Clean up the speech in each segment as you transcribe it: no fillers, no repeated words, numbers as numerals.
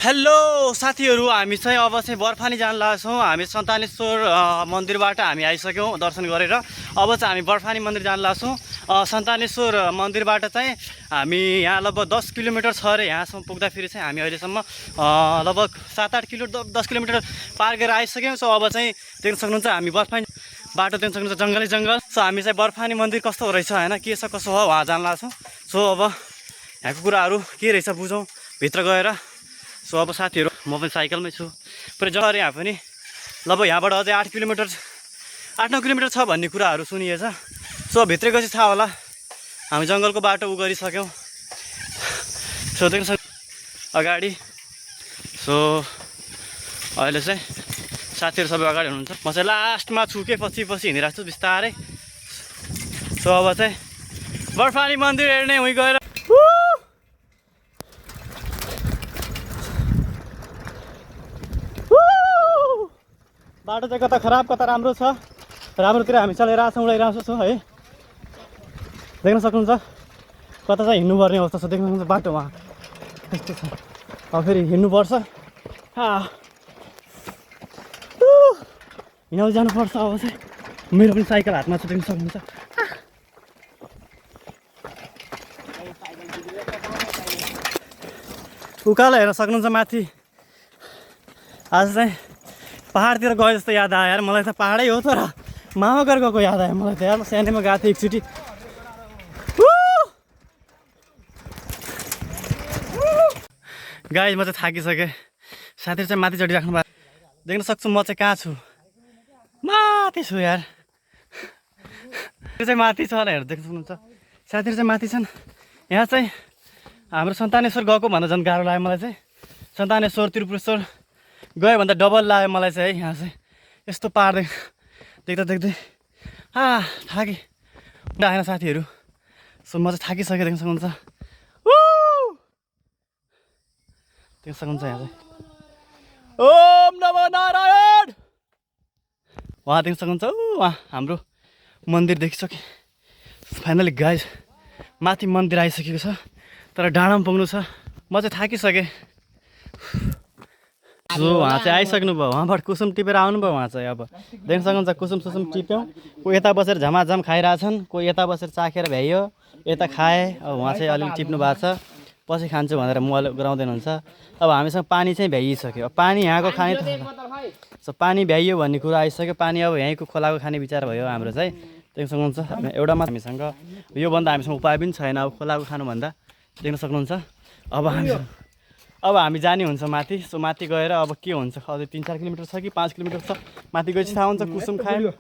Hello साथीहरू, हामी चाहिँ अब चाहिँ बर्फानी जान लाग्छौँ। हामी सन्तानेश्वर मन्दिरबाट हामी आइसक्यौँ दर्शन गरेर। अब चाहिँ हामी बर्फानी मन्दिर जान लाग्छौँ। सन्तानेश्वर मन्दिरबाट चाहिँ हामी यहाँ लगभग 10 किलोमिटर छ अरे। यहाँसम्म पुग्दाखेरि चाहिँ हामी अहिलेसम्म लगभग 7-8 किलो 10 किलोमिटर पार गरेर आइसक्यौँ। सो अब चाहिँ देख्न सक्नुहुन्छ हामी बर्फानी बाटो देख्न सक्नुहुन्छ, जङ्गलै जङ्गल। सो हामी चाहिँ बर्फानी मन्दिर कस्तो रहेछ होइन, के छ कसो हो वहाँ जान लाग्छौँ। सो अब यहाँको कुराहरू के रहेछ बुझौँ भित्र गएर। सो अब साथीहरू म पनि साइकलमै छु पुरै जग्गा यहाँ पनि लगभग यहाँबाट अझै 8-9 किलोमिटर छ भन्ने कुराहरू सुनिएछ। सो भित्रै गएपछि थाहा होला। हामी जङ्गलको बाटो गरिसक्यौँ। सो देख्न अगाडि। सो अहिले चाहिँ साथीहरू सबै अगाडि हुनुहुन्छ, म चाहिँ लास्टमा छु के पछि हिँडिरहेको छु बिस्तारै। सो अब चाहिँ बर्फानी मन्दिर हेर्ने उहीँ गएर बाटो चाहिँ कता खराब कता राम्रो छ। राम्रोतिर हामी चलेर उडाइरहेको छौँ है। देख्न सक्नुहुन्छ कता चाहिँ हिँड्नुपर्ने अवस्था छ। देख्न सक्नुहुन्छ बाटो वहाँ यस्तो छ। अब फेरि हिँड्नुपर्छ, हिँडाउँदै जानुपर्छ। अब चाहिँ मेरो पनि साइकल हातमा छ, देख्न सक्नुहुन्छ। उकालो हेर्न सक्नुहुन्छ माथि। आज चाहिँ पहाडतिर गए जस्तो याद आयो यार मलाई त। पहाडै हो तर मामागर गएको याद आयो मलाई त यार। म सानैमा गएको थिएँ एकचोटि। गाइस म चाहिँ थाकिसकेँ। साथीहरू चाहिँ माथि चढिराख्नु भएको देख्न सक्छु। म चाहिँ कहाँ छु? माथि छु यार। त्यो चाहिँ माथि छ हेर, देख्न सक्नुहुन्छ। साथीहरू चाहिँ माथि छन्। यहाँ चाहिँ हाम्रो सन्तानेश्वर गएको भन्दा झन् गाह्रो लाग्यो मलाई चाहिँ। सन्तानेश्वर त्रिपुरेश्वर गयो भन्दा डबल लाग्यो मलाई चाहिँ है। यहाँ चाहिँ यस्तो पाहाड देख्दा देख्दै थाकेँ आएन साथीहरू। सो म चाहिँ थाकिसकेँ, देख्न सक्नुहुन्छ। देख्न सक्नुहुन्छ यहाँ चाहिँ ओम नमो नारायण उहाँ देख्न सक्नुहुन्छ। उहाँ हाम्रो मन्दिर देखिसकेँ फाइनली गाइस। माथि मन्दिर आइसकेको छ तर डाँडामा पुग्नु छ। म चाहिँ थाकिसकेँ। सो उहाँ चाहिँ आइसक्नु भयो। उहाँबाट कुसुम टिपेर आउनुभयो उहाँ चाहिँ। अब देख्न सक्नुहुन्छ कुसुम सुसुम टिप्यौँ। कोही यता बसेर झमाझम खाइरहेछन्, कोही यता बसेर चाखेर भ्याइयो, यता खाएँ। अब उहाँ चाहिँ अलिअलि टिप्नु भएको छ। पछि खान्छु भनेर मोबाइल गराउँदैन हुन्छ। अब हामीसँग पानी चाहिँ भ्याइसक्यो। अब पानी यहाँको खाने त सो पानी भ्याइयो भन्ने कुरा आइसक्यो। पानी अब यहीँको खोलाको खाने विचार भयो हाम्रो चाहिँ। देख्न सक्नुहुन्छ एउटा मात्र हामीसँग, योभन्दा हामीसँग उपाय पनि छैन अब खोलाको खानुभन्दा। देख्न सक्नुहुन्छ। अब हामी जाने हुन्छ माथि। सो माथि गएर अब के हुन्छ, अझै 3-4 किलोमिटर छ कि 5 किलोमिटर छ। माथि गएपछि थाहा हुन्छ। कुसुम खायो,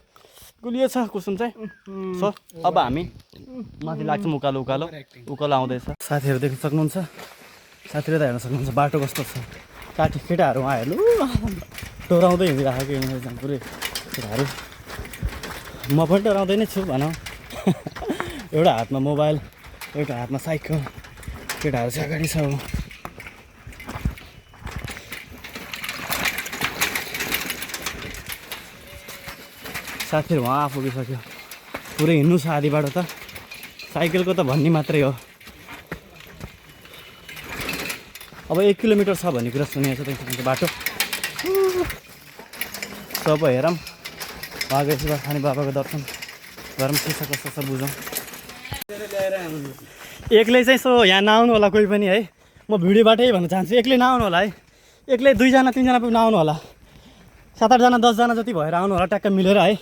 गुलियो छ कुसुम चाहिँ। सो अब हामी माथि लाग्छौँ। उकालो आउँदैछ। साथीहरू देख्न सक्नुहुन्छ। साथीहरू त हेर्न सक्नुहुन्छ बाटो कस्तो छ। काठी केटाहरू उहाँ हेर्नु डोराउँदै हिँडिरहेको कि पुरै केटाहरू। म पनि डराउँदै नै छु भनौँ। एउटा हातमा मोबाइल, एउटा हातमा साइकल। केटाहरू चाहिँ अगाडि छ। साथीहरू उहाँ पुगिसक्यो। पुरै हिँड्नु छ आधी बाटो त। साइकलको त भन्ने मात्रै हो। अब 1 किलोमिटर छ भन्ने कुरा सुनेको छ त्यसको बाटो। सब हेरौँ उहाँ गएपछि बर्फानी बाबाको दर्शन गरौँ। के छ कस्तो छ बुझौँ। एक्लै चाहिँ सो यहाँ नआउनु होला कोही पनि है। म भिडियोबाटै भन्न चाहन्छु एक्लै नआउनु होला है। एक्लै 2-3जना पनि नआउनु होला। 7-8 जना 10 जना जति भएर आउनु होला ट्याक्क मिलेर है।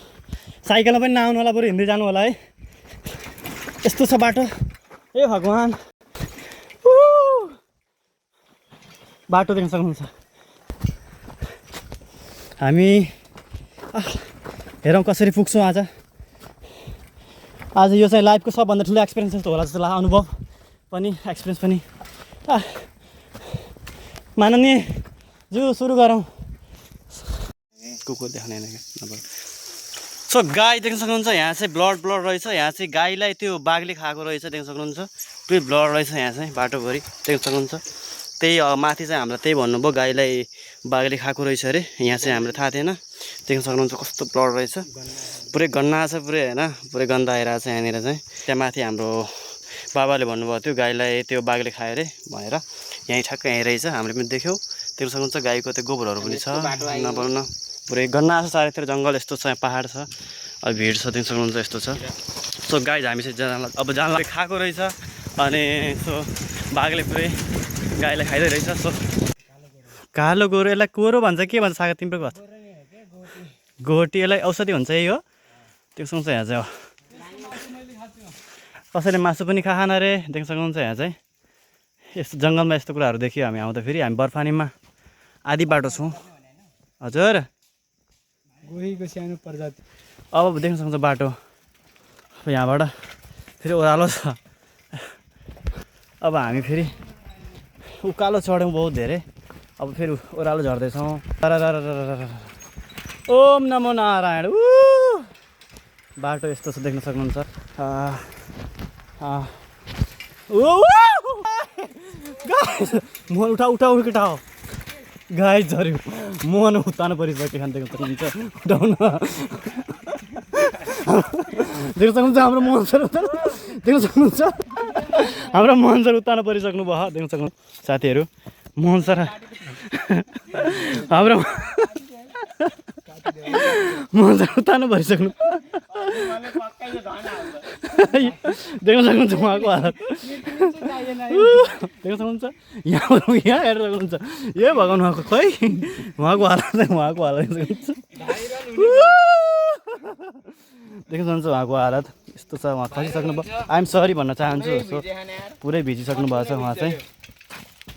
साइकलमा पनि नआउनु होला, बरु हिँड्दै जानु होला है। यस्तो छ बाटो। ए भगवान्। बाटो देख्न सक्नुहुन्छ। हामी हेरौँ कसरी पुग्छौँ आज। यो चाहिँ लाइफको सबभन्दा ठुलो एक्सपिरियन्स जस्तो होला जस्तो लाग्यो। अनुभव पनि एक्सपिरियन्स पनि। माननीय जो सुरु गरौँ। कुकुर देखाउने सो गाई देख्न सक्नुहुन्छ। यहाँ चाहिँ ब्लड रहेछ। यहाँ चाहिँ गाईलाई त्यो बाघले खाएको रहेछ। देख्न सक्नुहुन्छ पुरै ब्लड रहेछ यहाँ चाहिँ बाटोभरि। देख्न सक्नुहुन्छ। त्यही माथि चाहिँ हामीलाई त्यही भन्नुभयो, गाईलाई बाघले खाएको रहेछ अरे। यहाँ चाहिँ हामीलाई थाहा थिएन। देख्न सक्नुहुन्छ कस्तो ब्लड रहेछ। पुरै गन्ना छ पुरै होइन। पुरै गन्दा आइरहेको छ यहाँनिर चाहिँ। त्यहाँ माथि हाम्रो बाबाले भन्नुभएको थियो गाईलाई त्यो बाघले खायो अरे भनेर। यहीँ ठ्याक्क यहीँ रहेछ, हामीले पनि देख्यौँ। देख्न सक्नुहुन्छ गाईको त्यो गोबरहरू पनि छ नभन्न पुरै गन्ना छ चारैतिर जङ्गल यस्तो छ यहाँ पहाड छ अब भिड छ देख्न सक्नुहुन्छ यस्तो छ सो गाई हामी चाहिँ अब जानलाई खाएको रहेछ अनि सो बाघले पुरै गाईलाई खाइदिँदै रहेछ सो कालो गोरु यसलाई कोरो भन्छ के भन्छ सागा तिम्रो भन्छ घोटी यसलाई औषधि हुन्छ यही हो त्यो सक्नुहुन्छ यहाँ चाहिँ कसैले मासु पनि खाएन अरे देख्न सक्नुहुन्छ यहाँ चाहिँ यस्तो जङ्गलमा यस्तो कुराहरू देखियो हामी आउँदा फेरि हामी बर्फानीमा आधी बाटो छौँ हजुर गोहीको सानो प्रजाति अब देख्न सक्नुहुन्छ बाटो यहाँबाट फेरि ओह्रालो छ अब हामी फेरि उकालो चढ्यौँ बहुत धेरै अब फेरि ओह्रालो झर्दैछौँ ओम नमो नारायण बाटो यस्तो छ देख्न सक्नुहुन्छ मोहन उठाउ केटा हो गाई झऱ्यो मोहन उतार्नु परिसक्यो खान देख्न सक्नुहुन्छ उठाउन देख्न सक्नुहुन्छ हाम्रो मोहन सर देख्न सक्नुहुन्छ हाम्रो मोहन सर उतार्नु परिसक्नु भयो देख्न सक्नु साथीहरू मोहन सर हाम्रो मोहन सर उतार्नु भइसक्नु देख्न सक्नुहुन्छ उहाँको हालत देख्न सक्नुहुन्छ यहाँ हेरेर सक्नुहुन्छ ए भगवान् उहाँको खै उहाँको हालत देख्न सक्नुहुन्छ देख्न सक्नुहुन्छ उहाँको हालत यस्तो छ उहाँ खसिसक्नु भयो आइएम सरी भन्न चाहन्छु सो पुरै भिजिसक्नु भएको छ उहाँ चाहिँ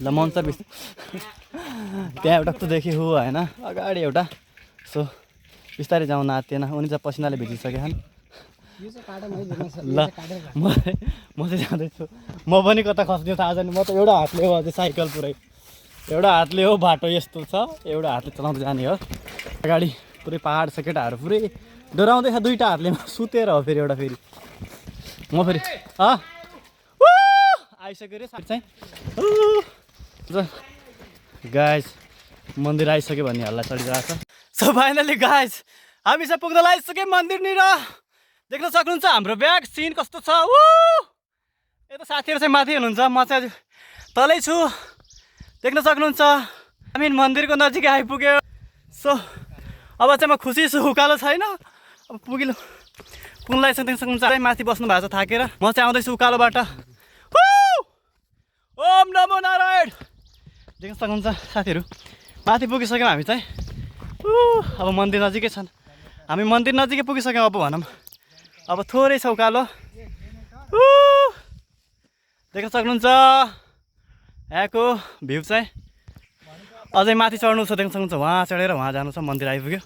ल मोहन सर त्यहाँ एउटा कस्तो देखेँ हो होइन अगाडि एउटा सो बिस्तारै जाउँ नातिएन उनी चाहिँ पसिनाले भिजिसकेछन् ल म चाहिँ जाँदैछु म पनि कता खस्ने थाहा छैन म त एउटा हातले हो अझै साइकल पुरै एउटा हातले हो बाटो यस्तो छ एउटा हातले चलाउँदै जाने हो अगाडि पुरै पहाड छ केटाहरू पुरै डराउँदैछ दुईवटा हातले सुतेर हो फेरि एउटा फेरि म फेरि आइसक्यो रे साथी चाहिँ गाइस मन्दिर आइसक्यो भन्ने हल्ला चलिरहेको छ सो फाइनली गाइस हामी चाहिँ पुग्न आइसक्यो मन्दिरनिर देख्न सक्नुहुन्छ हाम्रो ब्याग सिन कस्तो छ यता साथीहरू चाहिँ माथि हुनुहुन्छ म चाहिँ तलै छु देख्न सक्नुहुन्छ हामी मन्दिरको नजिकै आइपुग्यो सो अब चाहिँ म खुसी छु उकालो छैन अब पुग्न देख्न सक्नुहुन्छ माथि बस्नु भएको छ थाकेर म चाहिँ आउँदैछु उकालोबाट ओम नमो नारायण देख्न सक्नुहुन्छ साथीहरू माथि पुगिसक्यौँ हामी चाहिँ अब मन्दिर नजिकै छन् हामी मन्दिर नजिकै पुगिसक्यौँ अब भनौँ अब थोरै छ उकालो देख्न सक्नुहुन्छ यहाँको भ्यू चाहिँ अझै माथि चढ्नु छ देख्न सक्नुहुन्छ वहाँ चढेर वहाँ जानु छ मन्दिर आइपुग्यो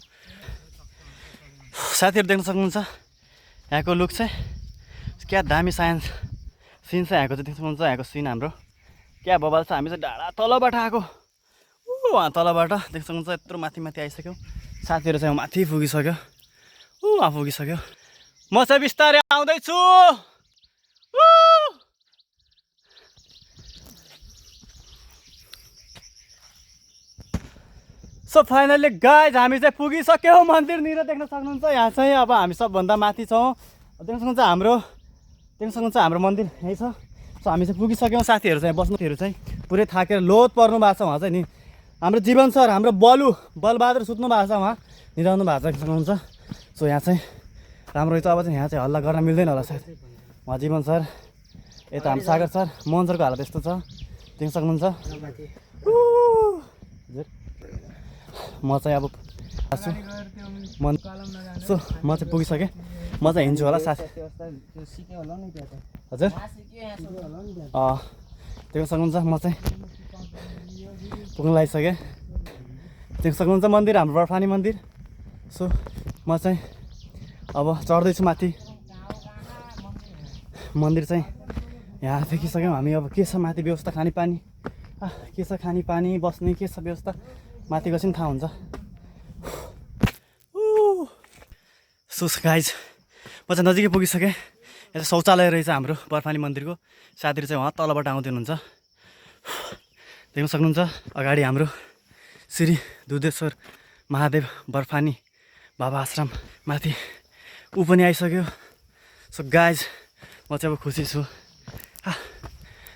साथीहरू देख्न सक्नुहुन्छ यहाँको लुक चाहिँ क्या दामी साइन्स सिन छ यहाँको चाहिँ देख्न सक्नुहुन्छ यहाँको सिन हाम्रो क्या बबाल छ हामी चाहिँ डाँडा तलबाट आएको वहाँ तलबाट देख्न सक्नुहुन्छ यत्रो माथि माथि आइसक्यौँ साथीहरू चाहिँ माथि पुगिसक्यो वहाँ पुगिसक्यो म चाहिँ बिस्तारै आउँदैछु सो फाइनली गाइज हामी चाहिँ पुगिसक्यौँ मन्दिरनिर देख्न सक्नुहुन्छ यहाँ चाहिँ अब हामी सबभन्दा माथि छौँ देख्न सक्नुहुन्छ हाम्रो मन्दिर यहीँ छ सो हामी चाहिँ पुगिसक्यौँ साथीहरू चाहिँ बस्नुहरू चाहिँ पुरै थाकेर लोत पर्नु भएको छ उहाँ चाहिँ नि हाम्रो जीवन सर हाम्रो बलबहादुर सुत्नु भएको छ उहाँ निधाउनु भएको छ देख्न सक्नुहुन्छ सो यहाँ चाहिँ राम्रो रहेछ अब चाहिँ यहाँ चाहिँ हल्ला गर्न मिल्दैन होला सायद उहाँ जीवन सर यता हाम्रो सागर सर मोहन सरको हालत यस्तो छ देख्न सक्नुहुन्छ म चाहिँ अब आछु सो म चाहिँ पुगिसकेँ म चाहिँ हिँड्छु होला साथी हजुर देख्न सक्नुहुन्छ म चाहिँ पुग्न लागिसकेँ देख्न सक्नुहुन्छ मन्दिर हाम्रो बर्फानी मन्दिर सो म चाहिँ अब चढ्दैछु माथि मन्दिर चाहिँ यहाँ देखिसक्यौँ हामी अब के छ माथि व्यवस्था खानेपानी के छ खानेपानी बस्ने के छ व्यवस्था माथि गएपछि थाहा हुन्छ सो गाइज म चाहिँ नजिकै पुगिसकेँ यहाँ चाहिँ शौचालय रहेछ हाम्रो बर्फानी मन्दिरको साथीहरू चाहिँ उहाँ तलबाट आउँदै हुनुहुन्छ देख्न सक्नुहुन्छ अगाडि हाम्रो श्री दुधेश्वर महादेव बर्फानी बाबा आश्रम माथि ऊ पनि आइसक्यो सो गाइज म चाहिँ अब खुसी छु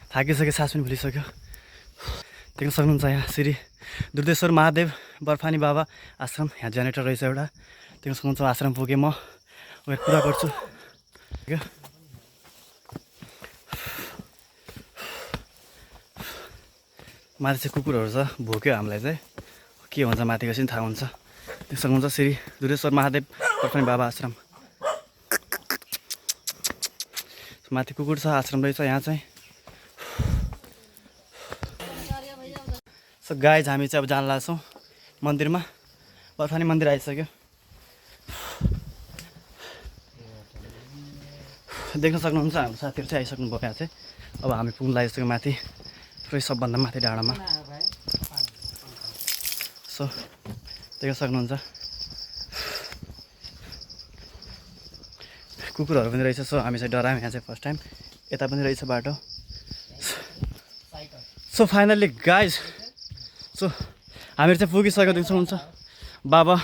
थाकिसक्यो सास पनि फुलिसक्यो देख्न सक्नुहुन्छ यहाँ श्री दुर्देश्वर महादेव बर्फानी बाबा आश्रम। यहाँ जेनेरेटर रहेछ एउटा। देख्न सक्नुहुन्छ आश्रम पुगेँ म कुरा गर्छु। माथि चाहिँ कुकुरहरू छ, भोक्यो हामीलाई चाहिँ के हुन्छ माथि गएपछि थाहा हुन्छ। देख्न सक्नुहुन्छ श्री दुर्देश्वर महादेव बर्फानी बाबा आश्रम। माथि कुकुर छ, आश्रम रहेछ यहाँ चाहिँ। सो गाइज हामी चाहिँ अब जान लाग्छौँ मन्दिरमा। बर्फानी मन्दिर आइसक्यो। देख्न सक्नुहुन्छ हाम्रो साथीहरू चाहिँ आइसक्नु भयो यहाँ चाहिँ। अब हामी पुग्नु लागिसक्यो माथि, पुरै सबभन्दा माथि डाँडामा। सो देख्न सक्नुहुन्छ कुकुरहरू पनि रहेछ। सो हामी चाहिँ डरायौँ यहाँ चाहिँ फर्स्ट टाइम। यता पनि रहेछ बाटो। सो फाइनल्ली गाइज, सो हामीहरू चाहिँ पुगिसक्यो। देख्न सक्नुहुन्छ बाबा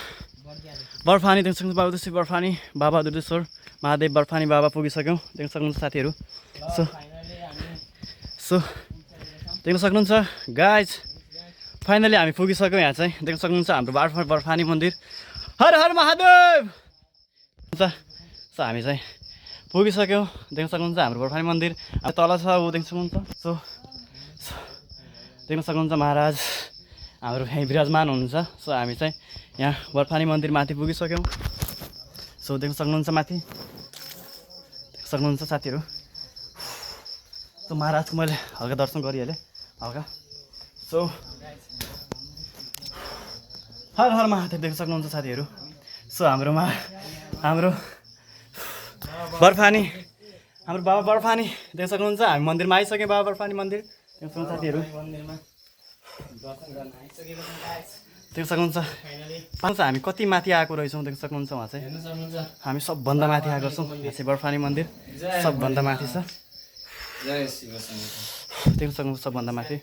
बर्फानी, देख्न सक्नुहुन्छ बाबा दुर्देश्वर बर्फानी बाबा दुर्देश्वर महादेव बर्फानी बाबा पुगिसक्यौँ। देख्न सक्नुहुन्छ साथीहरू। सो देख्न सक्नुहुन्छ गाइज, फाइनली हामी पुगिसक्यौँ यहाँ चाहिँ। देख्न सक्नुहुन्छ हाम्रो बर्फानी मन्दिर। हर हर महादेव हुन्छ। सो हामी चाहिँ पुगिसक्यौँ। देख्न सक्नुहुन्छ हाम्रो बर्फानी मन्दिर अब तल छ, ऊ देख्न सक्नुहुन्छ। सो देख्न सक्नुहुन्छ महाराज हाम्रो यहीँ विराजमान हुनुहुन्छ। सो हामी चाहिँ यहाँ बर्फानी मन्दिर माथि पुगिसक्यौँ। सो देख्न सक्नुहुन्छ माथि, देख्न सक्नुहुन्छ साथीहरू। सो महाराजको मैले हल्का दर्शन गरिहालेँ हल्का। सो हर हर महादेव देख्न सक्नुहुन्छ साथीहरू। सो हाम्रो बर्फानी, हाम्रो बाबा बर्फानी देख्न सक्नुहुन्छ। हामी मन्दिरमा आइसक्यौँ, बाबा बर्फानी मन्दिर देख्न सक्नुहुन्छ साथीहरू। देख्न सक्नुहुन्छ हामी कति माथि आएको रहेछौँ। देख्न सक्नुहुन्छ उहाँ चाहिँ हामी सबभन्दा माथि आएको छौँ। यहाँ चाहिँ बर्फानी मन्दिर सबभन्दा माथि छ। देख्न सक्नुहुन्छ सबभन्दा माथि।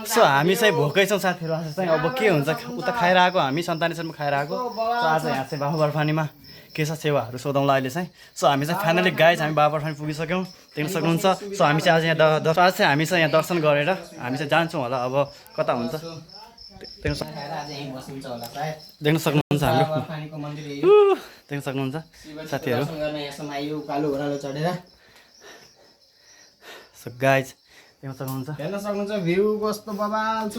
सो हामी चाहिँ भोकै छौँ साथीहरू। आज चाहिँ अब के हुन्छ, उता खाएर आएको हामी सन्तानेश्वरमा खाएर आएको। सो आज यहाँ चाहिँ बाबा बर्फानीमा के छ सेवाहरू सोधौँला अहिले चाहिँ। सो हामी चाहिँ फाइनली गाइज हामी बाबा बर्फानी पुगिसक्यौँ। देख्न सक्नुहुन्छ। सो हामी चाहिँ आज यहाँ आज चाहिँ हामी चाहिँ यहाँ दर्शन गरेर हामी चाहिँ जान्छौँ होला। अब कता हुन्छ देख्न सक्नुहुन्छ हाम्रो देख्न सक्नुहुन्छ साथीहरू। सो गाइज देख्न सक्नुहुन्छ, हेर्न सक्नुहुन्छ भ्यू कस्तो बबाल छ।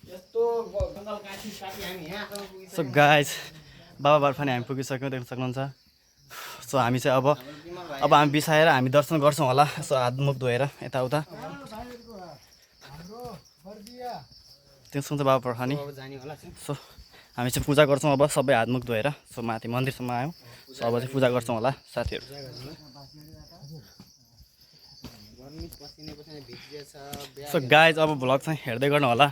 यस्तो सो गाइज बाबा बर्फानी हामी पुगिसक्यौँ। देख्न सक्नुहुन्छ। सो हामी चाहिँ अब हामी बिसाएर हामी दर्शन गर्छौँ होला। सो हात मुख धोएर यताउता देख्न सक्नुहुन्छ बाबा बर्फानी। सो हामी चाहिँ पूजा गर्छौँ अब सबै हात मुख धोएर। सो माथि मन्दिरसम्म आयौँ। सो अब चाहिँ पूजा गर्छौँ होला साथीहरू। सो गाइज अब भ्लग चाहिँ हेर्दै गर्नु होला।